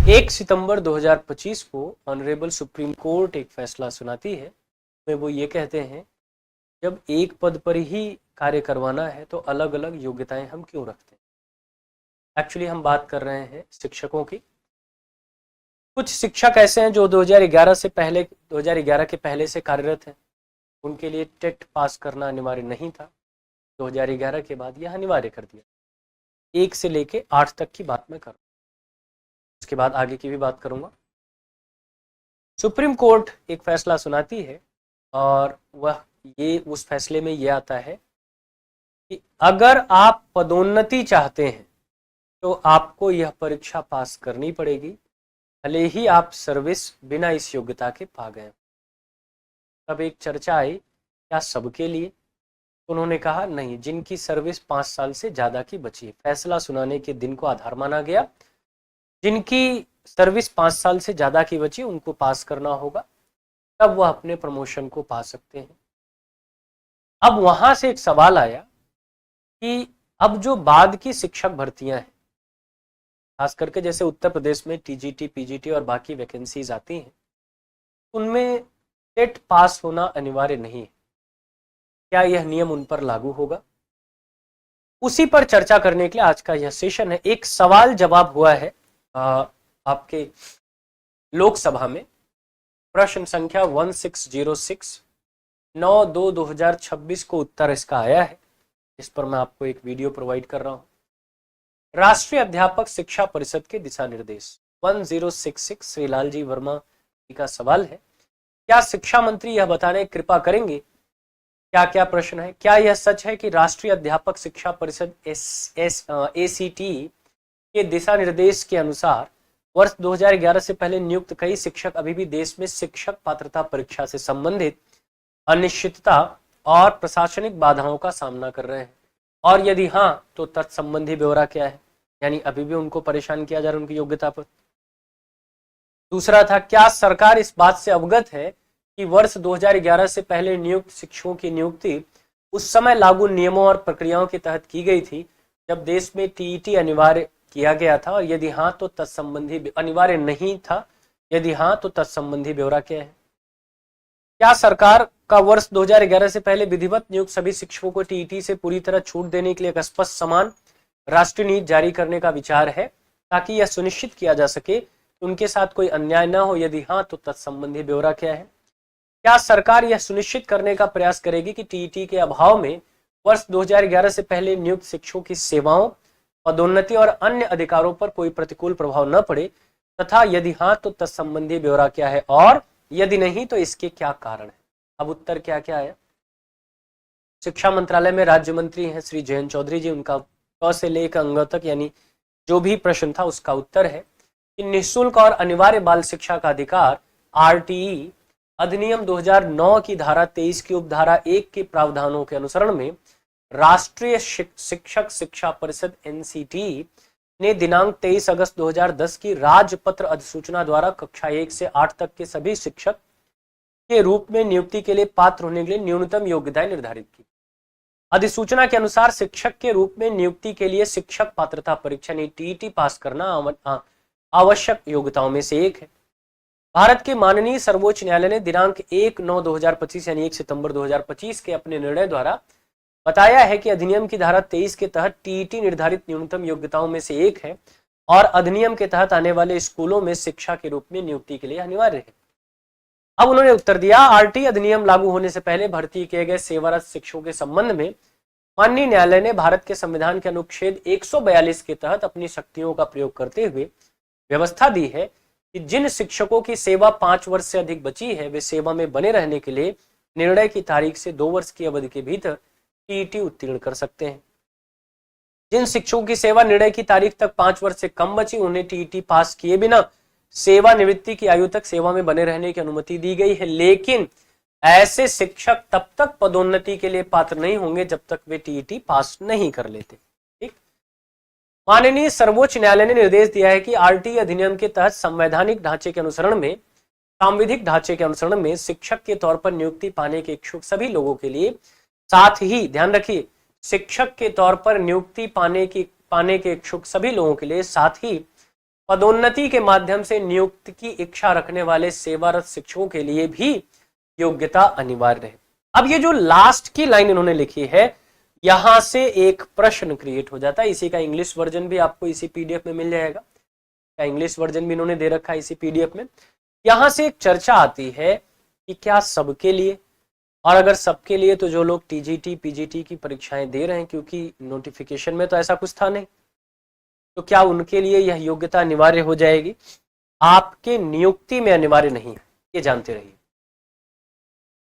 1 सितंबर 2025 को honourable supreme court एक फैसला सुनाती है। में वो ये कहते हैं, जब एक पद पर ही कार्य करवाना है तो अलग अलग योग्यताएं हम क्यों रखते हैं। एक्चुअली हम बात कर रहे हैं शिक्षकों की। कुछ शिक्षक ऐसे हैं जो 2011 के पहले से कार्यरत हैं। उनके लिए टेट पास करना अनिवार्य नहीं था। 2011 के बाद यह अनिवार्य कर दिया। 1 से लेके 8 तक की बात मैं कर रहा हूँ, उसके बाद आगे की भी बात करूंगा। सुप्रीम कोर्ट एक फैसला सुनाती है और वह ये उस फैसले में यह आता है कि अगर आप पदोन्नति चाहते हैं तो आपको यह परीक्षा पास करनी पड़ेगी, भले ही आप सर्विस बिना इस योग्यता के पा गए। तब एक चर्चा आई, क्या सबके लिए? उन्होंने कहा नहीं, जिनकी सर्विस 5 साल से ज्यादा की बची है। फैसला सुनाने के दिन को आधार माना गया। जिनकी सर्विस 5 साल से ज्यादा की बची उनको पास करना होगा, तब वह अपने प्रमोशन को पा सकते हैं। अब वहां से एक सवाल आया कि अब जो बाद की शिक्षक भर्तियां हैं, खास करके जैसे उत्तर प्रदेश में टीजीटी, पीजीटी और बाकी वैकेंसीज आती हैं, उनमें टेट पास होना अनिवार्य नहीं है। क्या यह नियम उन पर लागू होगा? उसी पर चर्चा करने के लिए आज का यह सेशन है। एक सवाल जवाब हुआ है आपके लोकसभा में, प्रश्न संख्या 1606 9/2/2026 को उत्तर इसका आया है। इस पर मैं आपको एक वीडियो प्रोवाइड कर रहा हूं। राष्ट्रीय अध्यापक शिक्षा परिषद के दिशा निर्देश 1066 श्री लालजी वर्मा जी का सवाल है, क्या शिक्षा मंत्री यह बताने की कृपा करेंगे क्या क्या प्रश्न है? क्या यह सच है कि राष्ट्रीय अध्यापक शिक्षा परिषद ACT के दिशा निर्देश के अनुसार वर्ष 2011 से पहले नियुक्त कई शिक्षक अभी भी देश में शिक्षक पात्रता परीक्षा से संबंधित अनिश्चितता और प्रशासनिक बाधाओं का सामना कर रहे हैं? और यदि हाँ तो तत्संबंधी ब्यौरा क्या है? यानी अभी भी उनको परेशान किया जा रहा है उनकी योग्यता पर। दूसरा था, क्या सरकार इस बात से अवगत है कि वर्ष 2011 से पहले नियुक्त शिक्षकों की नियुक्ति उस समय लागू नियमों और प्रक्रियाओं के तहत की गई थी जब देश में टीईटी अनिवार्य किया गया था? और यदि हाँ तो तत्संबंधी अनिवार्य नहीं था, यदि हाँ तो तत्संबंधी ब्यौरा क्या है? क्या सरकार का वर्ष 2011 से पहले विधिवत नियुक्त सभी शिक्षकों को टीईटी से पूरी तरह छूट देने के लिए एक स्पष्ट समान राष्ट्रीय नीति जारी करने का विचार है ताकि यह सुनिश्चित किया जा सके कि उनके साथ कोई अन्याय न हो? यदि हाँ तो तत्संबंधी ब्यौरा क्या है? क्या सरकार यह सुनिश्चित करने का प्रयास करेगी कि टीईटी के अभाव में वर्ष 2011 से पहले नियुक्त शिक्षकों की सेवाओं, पदोन्नति और अन्य अधिकारों पर कोई प्रतिकूल प्रभाव न पड़े? तथा यदि हाँ तो तत्संबंधी ब्यौरा क्या है? और यदि नहीं तो इसके क्या कारण है? अब उत्तर क्या क्या है? शिक्षा मंत्रालय में राज्य मंत्री हैं श्री जयंत चौधरी जी। उनका क से लेकर अंग तक यानी जो भी प्रश्न था उसका उत्तर है कि निःशुल्क और अनिवार्य बाल शिक्षा का अधिकार RTE अधिनियम 2009 की धारा 23 की उपधारा 1 के प्रावधानों के अनुसरण में राष्ट्रीय शिक्षक शिक्षा परिषद NCT ने दिनांक 23 अगस्त 2010 की राजपत्र अधिसूचना द्वारा कक्षा 1 से 8 तक के सभी शिक्षक के रूप में नियुक्ति के लिए पात्र होने के लिए न्यूनतम योग्यताएं निर्धारित की। अधिसूचना के अनुसार शिक्षक के रूप में नियुक्ति के लिए शिक्षक पात्रता परीक्षा TET पास करना आवश्यक योग्यताओं में से एक है। भारत के माननीय सर्वोच्च न्यायालय ने दिनांक 1/9/2025 यानी 1 सितंबर 2025 के अपने निर्णय द्वारा बताया है कि अधिनियम की धारा 23 के तहत टीईटी निर्धारित न्यूनतम योग्यताओं में से एक है और अधिनियम के तहत आने वाले स्कूलों में शिक्षा के रूप में नियुक्ति के लिए अनिवार्य है। अब उन्होंने उत्तर दिया, RT अधिनियम लागू होने से पहले भर्ती किए गए सेवारत शिक्षकों के संबंध में माननीय न्यायालय ने भारत के संविधान के अनुच्छेद 142 के तहत अपनी शक्तियों का प्रयोग करते हुए व्यवस्था दी है कि जिन शिक्षकों की सेवा 5 वर्ष से अधिक बची है वे सेवा में बने रहने के लिए निर्णय की तारीख से 2 वर्ष की अवधि के भीतर टीईटी उत्तीर्ण कर सकते हैं। जिन शिक्षकों की सेवा निर्णय की तारीख तक 5 वर्ष से कम बची उन्हें टीईटी पास किए बिना सेवानिवृत्ति की आयु तक सेवा में बने रहने की अनुमति दी गई है। लेकिन ऐसे शिक्षक तब तक पदोन्नति के लिए पात्र नहीं होंगे जब तक वे टीईटी पास नहीं कर लेते। ठीक, माननीय सर्वोच्च न्यायालय ने निर्देश दिया है कि RT अधिनियम के तहत संवैधानिक ढांचे के अनुसरण में सांविधिक ढांचे के अनुसरण में शिक्षक के तौर पर नियुक्ति पाने के इच्छुक सभी लोगों के लिए, साथ ही ध्यान रखिए, शिक्षक के तौर पर नियुक्ति पाने के इच्छुक सभी लोगों के लिए, साथ ही पदोन्नति के माध्यम से नियुक्ति की इच्छा रखने वाले सेवारत शिक्षकों के लिए भी योग्यता अनिवार्य है। अब ये जो लास्ट की लाइन इन्होंने लिखी है, यहां से एक प्रश्न क्रिएट हो जाता है। इसी का इंग्लिश वर्जन भी आपको इसी पीडीएफ में मिल जाएगा, का इंग्लिश वर्जन भी इन्होंने दे रखा है इसी पीडीएफ में। यहां से एक चर्चा आती है कि क्या सबके लिए, और अगर सबके लिए तो जो लोग टीजीटी पीजीटी की परीक्षाएं दे रहे हैं, क्योंकि नोटिफिकेशन में तो ऐसा कुछ था नहीं, तो क्या उनके लिए यह योग्यता अनिवार्य हो जाएगी? आपके नियुक्ति में अनिवार्य नहीं है, ये जानते रहिए,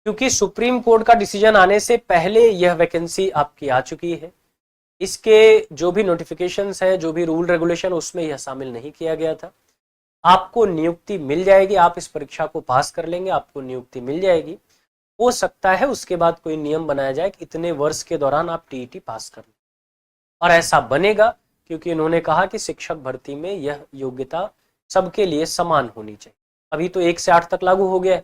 क्योंकि सुप्रीम कोर्ट का डिसीजन आने से पहले यह वैकेंसी आपकी आ चुकी है। इसके जो भी नोटिफिकेशंस है, जो भी रूल रेगुलेशन, उसमें यह शामिल नहीं किया गया था। आपको नियुक्ति मिल जाएगी, आप इस परीक्षा को पास कर लेंगे, आपको नियुक्ति मिल जाएगी। हो सकता है उसके बाद कोई नियम बनाया जाए कि इतने वर्ष के दौरान आप टीईटी पास कर लें, और ऐसा बनेगा क्योंकि इन्होंने कहा कि शिक्षक भर्ती में यह योग्यता सबके लिए समान होनी चाहिए। अभी तो 1 से 8 तक लागू हो गया है,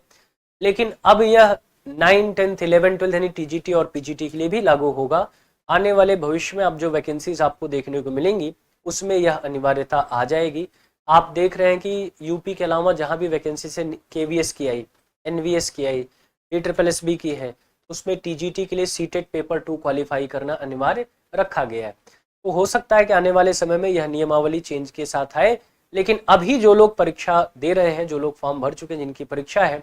लेकिन अब यह 9, 10, 11, 12 यानी टीजीटी और पीजीटी के लिए भी लागू होगा। आने वाले भविष्य में अब जो वैकेंसीज आपको देखने को मिलेंगी उसमें यह अनिवार्यता आ जाएगी। आप देख रहे हैं कि यूपी के अलावा जहां भी वैकेंसी से केवीएस की आई, एनवीएस की आई, ISSB की है, उसमें टीजीटी के लिए सीटेट पेपर 2 क्वालिफाई करना अनिवार्य रखा गया है। तो हो सकता है कि आने वाले समय में यह नियमावली चेंज के साथ आए, लेकिन अभी जो लोग परीक्षा दे रहे हैं, जो लोग फॉर्म भर चुके हैं, जिनकी परीक्षा है,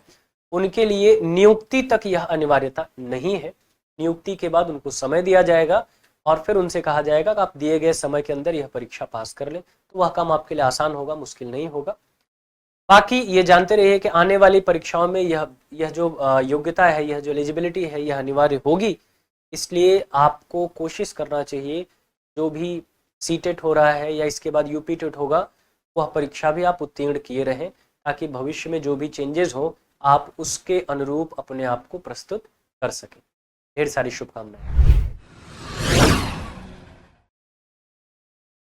उनके लिए नियुक्ति तक यह अनिवार्यता नहीं है। नियुक्ति के बाद उनको समय दिया जाएगा और फिर उनसे कहा जाएगा कि आप दिए गए समय के अंदर यह परीक्षा पास कर लें, तो वह काम आपके लिए आसान होगा, मुश्किल नहीं होगा। बाकी ये जानते रहिए कि आने वाली परीक्षाओं में यह जो योग्यता है, यह जो एलिजिबिलिटी है, यह अनिवार्य होगी। इसलिए आपको कोशिश करना चाहिए, जो भी सीटेट हो रहा है या इसके बाद यूपी टेट होगा, वह परीक्षा भी आप उत्तीर्ण किए रहें, ताकि भविष्य में जो भी चेंजेस हो आप उसके अनुरूप अपने आप को प्रस्तुत कर सकें। ढेर सारी शुभकामनाएं।